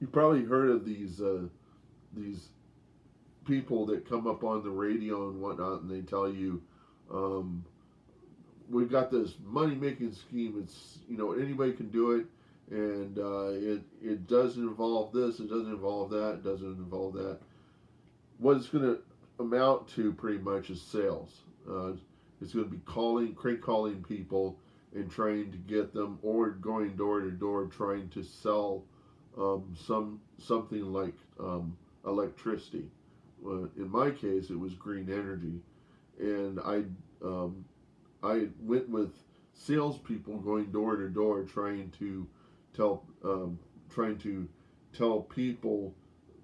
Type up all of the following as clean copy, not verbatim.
You probably heard of these people that come up on the radio and whatnot, and they tell you, um, we've got this money making scheme. It's, anybody can do it, and it doesn't involve this, it doesn't involve that, it doesn't involve that. What it's going to amount to pretty much is sales. It's going to be crank calling people and trying to get them, or going door to door trying to sell something like electricity. In my case, it was green energy, and um, I went with salespeople going door to door tell trying to tell people,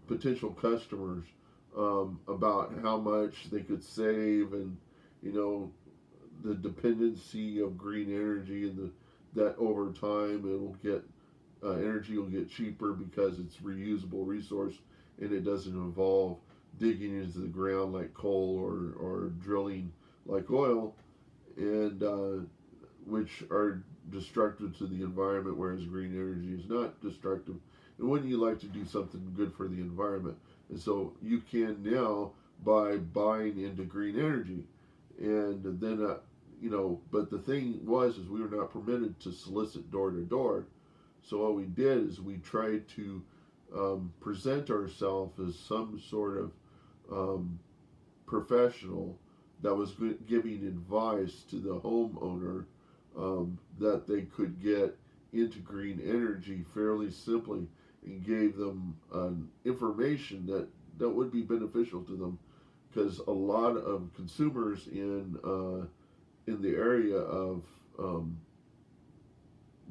potential customers, about how much they could save, and you know the dependency of green energy, and that over time it'll get energy will get cheaper because it's reusable resource, and it doesn't involve digging into the ground like coal, or drilling like oil, and which are destructive to the environment, whereas green energy is not destructive. And wouldn't you like to do something good for the environment? And so you can now, by buying into green energy, and then but the thing was, is we were not permitted to solicit door to door. So what we did is we tried to present ourselves as some sort of um, professional that was giving advice to the homeowner, that they could get into green energy fairly simply, and gave them information that would be beneficial to them, because a lot of consumers in the area of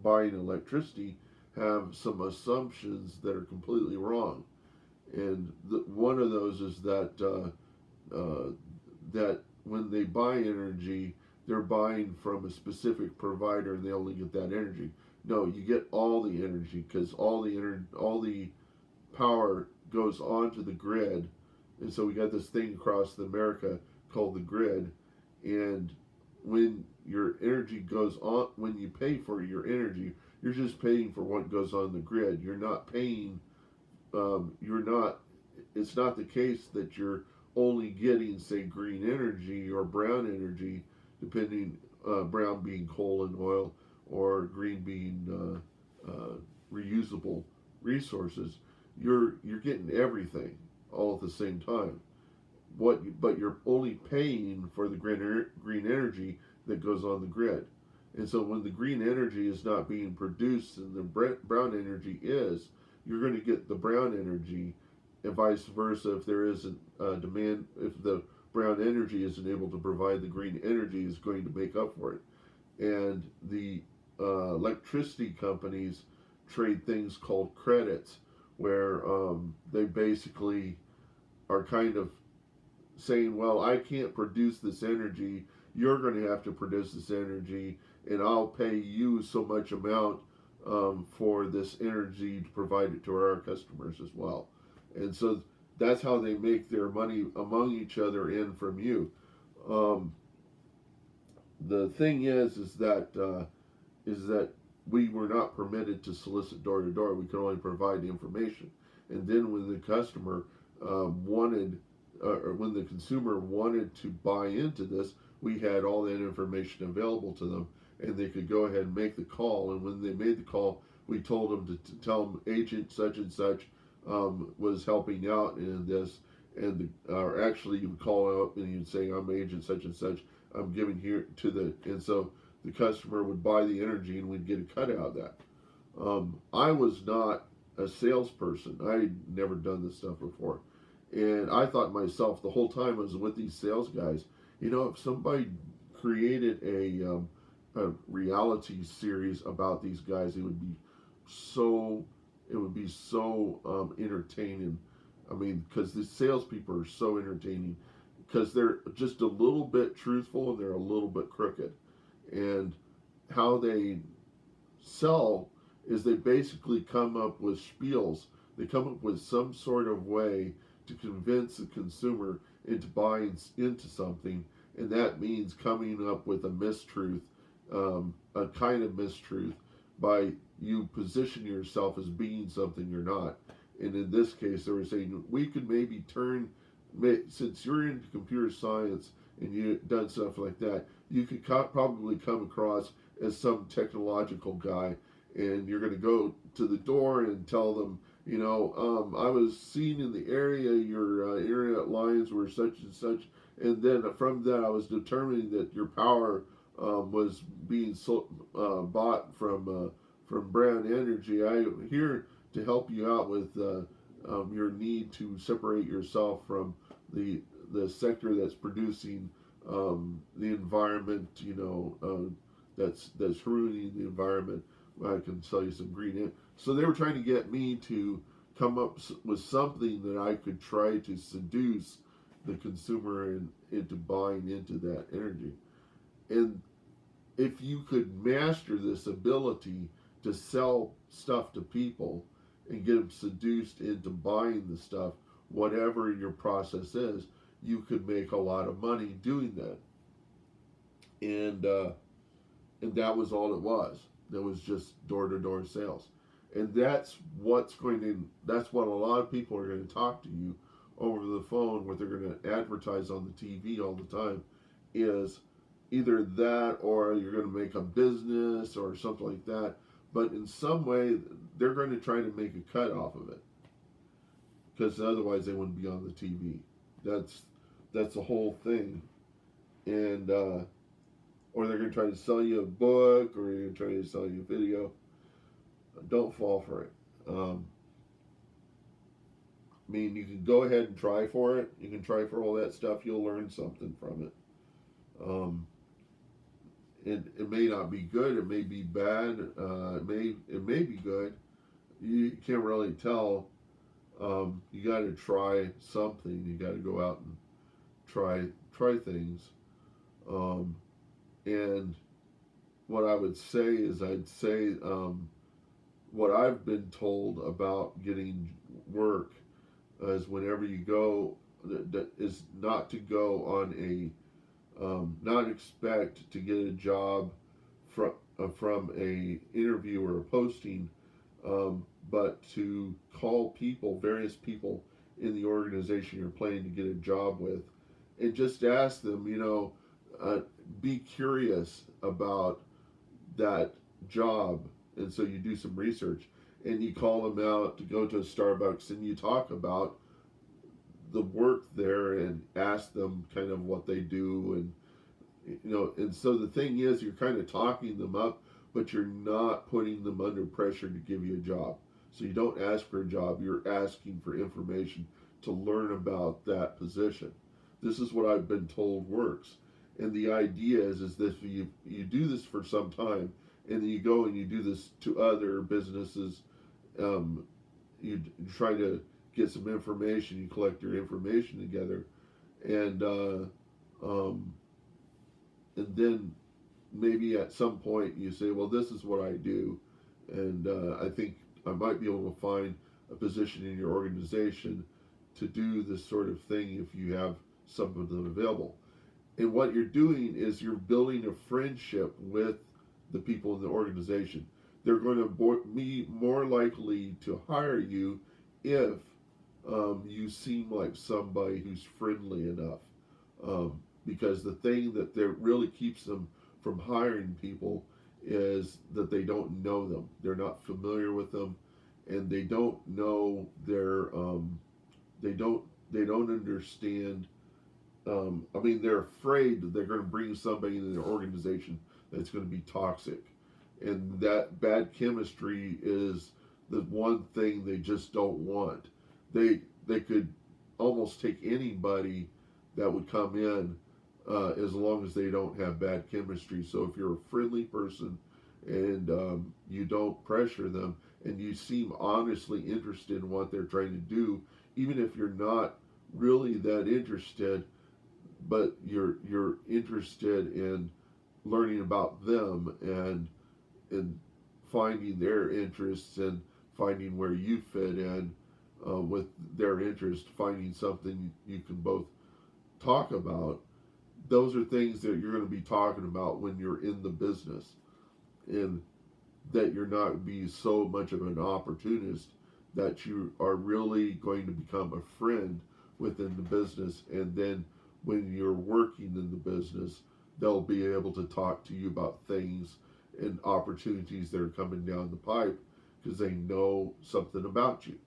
buying electricity have some assumptions that are completely wrong, and one of those is that when they buy energy, they're buying from a specific provider and they only get that energy. No, you get all the energy, because all the power goes onto the grid, and so we got this thing across America called the grid, and when your energy goes on, when you pay for your energy, you're just paying for what goes on the grid. You're not paying. You're not. It's not the case that you're only getting, say, green energy or brown energy, depending, brown being coal and oil, or green being reusable resources. You're getting everything all at the same time. But you're only paying for the green energy that goes on the grid. And so when the green energy is not being produced and the brown energy is, you're going to get the brown energy, and vice versa. If there isn't demand, if the brown energy isn't able to provide, the green energy is going to make up for it. And the electricity companies trade things called credits, where they basically are kind of saying, well, I can't produce this energy, you're going to have to produce this energy, and I'll pay you so much amount for this energy to provide it to our customers as well. And so that's how they make their money among each other and from you. Um, the thing is that we were not permitted to solicit door to door. We could only provide the information. And then when the customer wanted, or when the consumer wanted to buy into this, we had all that information available to them, and they could go ahead and make the call. And when they made the call, we told them to tell them agent such and such was helping out in this, and or actually you would call up and you'd say, I'm agent such and such, I'm giving here to the, and so the customer would buy the energy and we'd get a cut out of that. I was not a salesperson. I'd never done this stuff before. And I thought myself the whole time I was with these sales guys, if somebody created a reality series about these guys, so it would be so entertaining. I mean, because the salespeople are so entertaining, because they're just a little bit truthful and they're a little bit crooked. And how they sell is they basically come up with spiels. They come up with some sort of way to convince the consumer into buying into something, and that means coming up with a mistruth, a kind of mistruth, by you position yourself as being something you're not. And in this case, they were saying we could maybe turn, since you're into computer science and you've done stuff like that, you could probably come across as some technological guy, and you're going to go to the door and tell them, I was seen in the area, your internet lines were such and such, and then from that I was determining that your power was being bought from Brown Energy. I'm here to help you out with your need to separate yourself from the sector that's producing the environment. That's ruining the environment. I can sell you some green. So they were trying to get me to come up with something that I could try to seduce the consumer into buying into that energy. And if you could master this ability to sell stuff to people and get them seduced into buying the stuff, whatever your process is, you could make a lot of money doing that. And that was all it was. That was just door to door sales. And that's what a lot of people are going to talk to you over the phone, what they're going to advertise on the TV all the time, is either that or you're going to make a business or something like that. But in some way, they're going to try to make a cut off of it, because otherwise they wouldn't be on the TV. That's the whole thing. And or they're going to try to sell you a book, or they're going to try to sell you a video. Don't fall for it. You can go ahead and try for it. You can try for all that stuff. You'll learn something from it. It may not be good. It may be bad. It may be good. You can't really tell. You got to try something. You got to go out and try things. And what I would say is, what I've been told about getting work is whenever you go, that is not to go on not expect to get a job from a interview or a posting, but to call various people in the organization you're planning to get a job with, and just ask them, be curious about that job. And so you do some research and you call them out to go to a Starbucks and you talk about the work there and ask them kind of what they do. And so the thing is, you're kind of talking them up, but you're not putting them under pressure to give you a job. So you don't ask for a job, you're asking for information to learn about that position. This is what I've been told works. And the idea is that you do this for some time, and then you go and you do this to other businesses. You try to get some information, you collect your information together, and then maybe at some point you say, well, this is what I do, and I think I might be able to find a position in your organization to do this sort of thing if you have some of them available. And what you're doing is you're building a friendship with the people in the organization. They're going to be more likely to hire you if you seem like somebody who's friendly enough. Because the thing that really keeps them from hiring people is that they don't know them. They're not familiar with them, and they don't know they don't understand. They're afraid that they're going to bring somebody into their organization that's going to be toxic. And that bad chemistry is the one thing they just don't want. They could almost take anybody that would come in as long as they don't have bad chemistry. So if you're a friendly person and you don't pressure them and you seem honestly interested in what they're trying to do, even if you're not really that interested, but you're interested in learning about them and finding their interests and finding where you fit in with their interest, finding something you can both talk about. Those are things that you're going to be talking about when you're in the business, and that you're not being so much of an opportunist that you are really going to become a friend within the business, and then when you're working in the business, they'll be able to talk to you about things and opportunities that are coming down the pipe because they know something about you.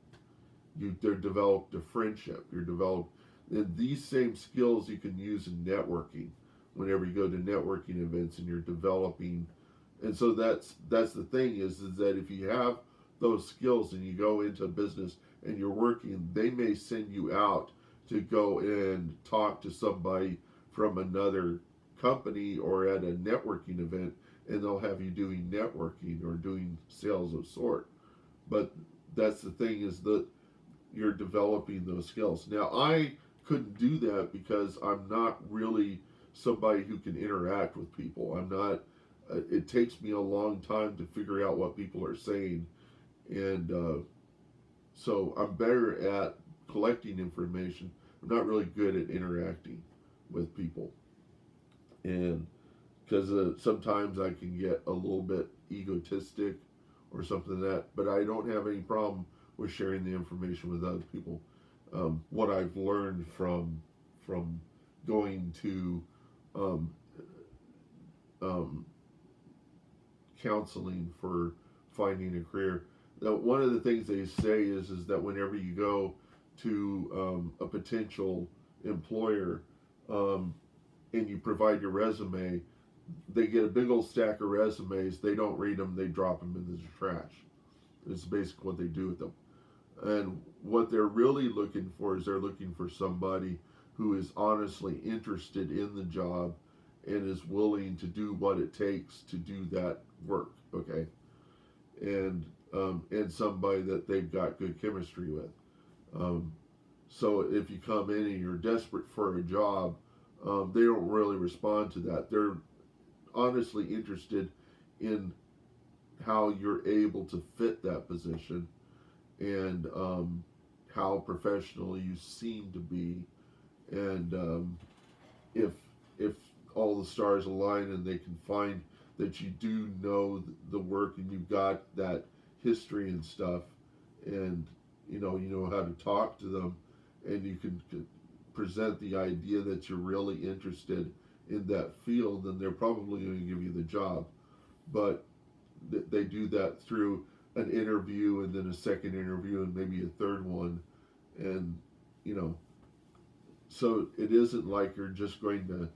They're developed a friendship. You're developed, and these same skills you can use in networking. Whenever you go to networking events and you're developing, and so that's the thing is that if you have those skills and you go into a business and you're working, they may send you out to go and talk to somebody from another company or at a networking event, and they'll have you doing networking or doing sales of sort. But that's the thing is that you're developing those skills. Now, I couldn't do that because I'm not really somebody who can interact with people. I'm not. It takes me a long time to figure out what people are saying, and so I'm better at collecting information. I'm not really good at interacting with people, and because sometimes I can get a little bit egotistic or something like that. But I don't have any problem with sharing the information with other people. What I've learned from going to um, um, counseling for finding a career. Now, one of the things they say is that whenever you go to a potential employer um, and you provide your resume, they get a big old stack of resumes. They don't read them. They drop them into the trash. It's basically what they do with them. And what they're really looking for is they're looking for somebody who is honestly interested in the job and is willing to do what it takes to do that work. Okay, and somebody that they've got good chemistry with. Um, so if you come in and you're desperate for a job, they don't really respond to that. They're honestly interested in how you're able to fit that position and how professional you seem to be, and if if all the stars align and they can find that you do know the work and you've got that history and stuff, and you know how to talk to them, and you can present the idea that you're really interested in that field, then they're probably going to give you the job. But they do that through an interview and then a second interview and maybe a third one, and you know so it isn't like you're just going to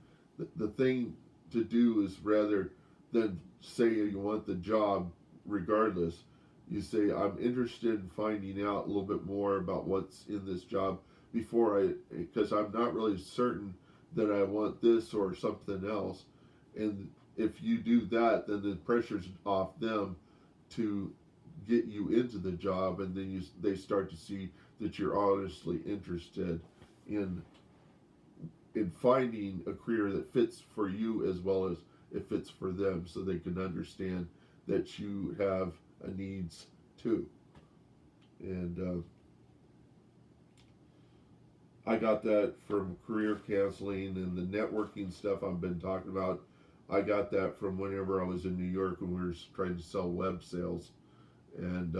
the thing to do is rather than say you want the job regardless, you say I'm interested in finding out a little bit more about what's in this job before because I'm not really certain that I want this or something else. And if you do that, then the pressure's off them to get you into the job, and then they start to see that you're honestly interested in finding a career that fits for you as well as it fits for them, so they can understand that you have a needs too. And I got that from career counseling and the networking stuff I've been talking about. I got that from whenever I was in New York and we were trying to sell web sales, and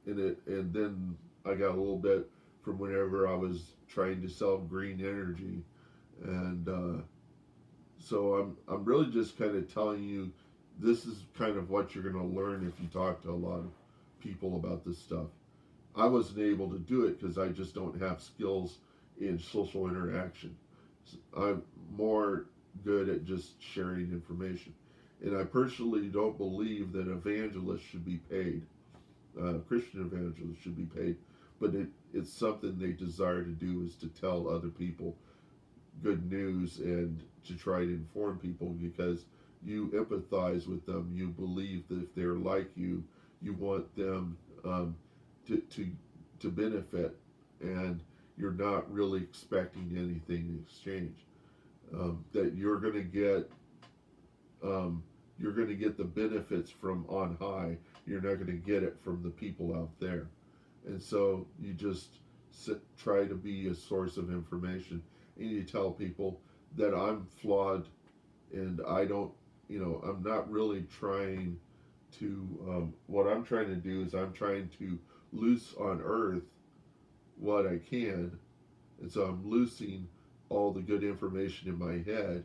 and then I got a little bit from whenever I was trying to sell green energy, and so I'm really just kind of telling you this is kind of what you're going to learn if you talk to a lot of people about this stuff. I wasn't able to do it because I just don't have skills in social interaction. I'm more good at just sharing information. And I personally don't believe that evangelists should be paid. Christian evangelists should be paid. But it's something they desire to do is to tell other people good news and to try to inform people because you empathize with them. You believe that if they're like you want them to benefit, and you're not really expecting anything in exchange. That you're going to get the benefits from on high. You're not going to get it from the people out there, and so you just try to be a source of information, and you tell people that I'm flawed, and I don't, I'm not really trying to. What I'm trying to do is I'm trying to loose on earth what I can, and so I'm loosing all the good information in my head,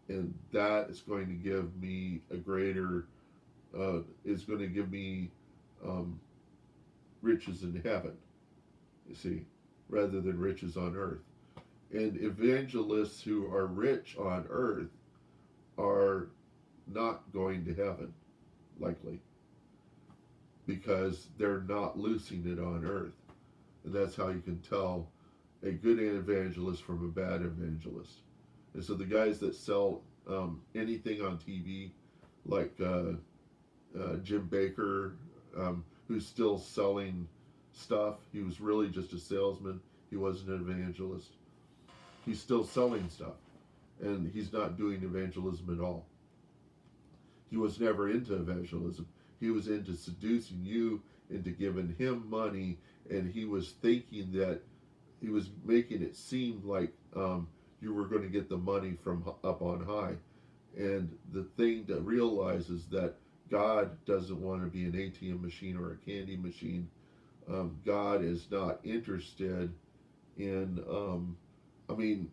and that is going to give me a greater, is going to give me um, riches in heaven, you see, rather than riches on earth. And evangelists who are rich on earth are not going to heaven, likely, because they're not loosing it on earth. And that's how you can tell a good evangelist from a bad evangelist. And so the guys that sell anything on TV, like Jim Baker, who's still selling stuff, he was really just a salesman. He wasn't an evangelist. He's still selling stuff, and he's not doing evangelism at all. He was never into evangelism. He was into seducing you into giving him money, and he was thinking that he was making it seem like you were going to get the money from up on high. And the thing to realize is that God doesn't want to be an ATM machine or a candy machine. God is not interested in. I mean,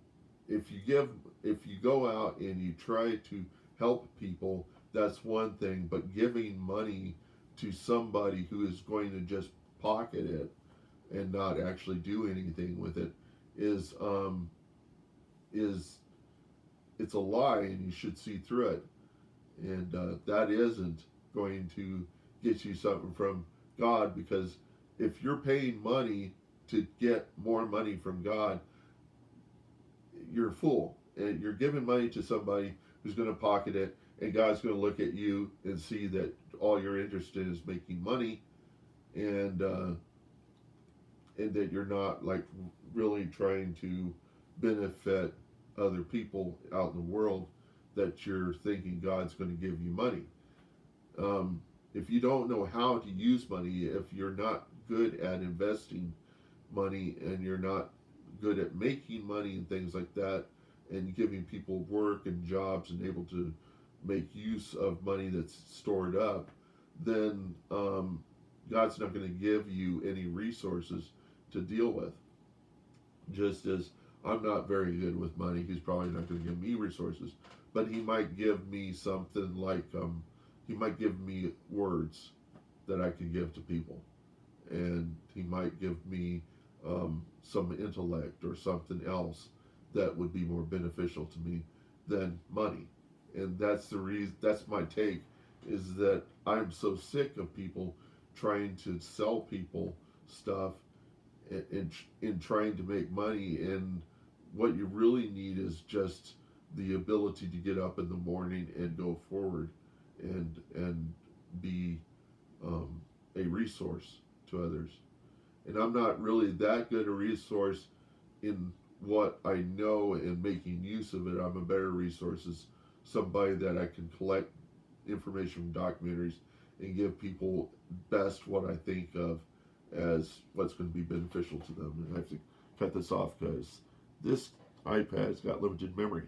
if you go out and you try to help people, that's one thing. But giving money to somebody who is going to just pocket it and not actually do anything with it is it's a lie, and you should see through it. And that isn't going to get you something from God, because if you're paying money to get more money from God, you're a fool, and you're giving money to somebody who's going to pocket it, and God's going to look at you and see that all you're interested in is making money, and that you're not like really trying to benefit other people out in the world, that you're thinking God's going to give you money. If you don't know how to use money, if you're not good at investing money, and you're not good at making money and things like that, and giving people work and jobs and able to make use of money that's stored up, then God's not going to give you any resources to deal with. Just as I'm not very good with money, He's probably not going to give me resources, but He might give me something like He might give me words that I can give to people, and He might give me some intellect or something else that would be more beneficial to me than money. And that's the reason. That's my take. Is that I'm so sick of people trying to sell people stuff in trying to make money. And what you really need is just the ability to get up in the morning and go forward and be a resource to others. And I'm not really that good a resource in what I know and making use of it. I'm a better resource as somebody that I can collect information from documentaries and give people best what I think of as what's going to be beneficial to them. And I have to cut this off because this iPad's got limited memory.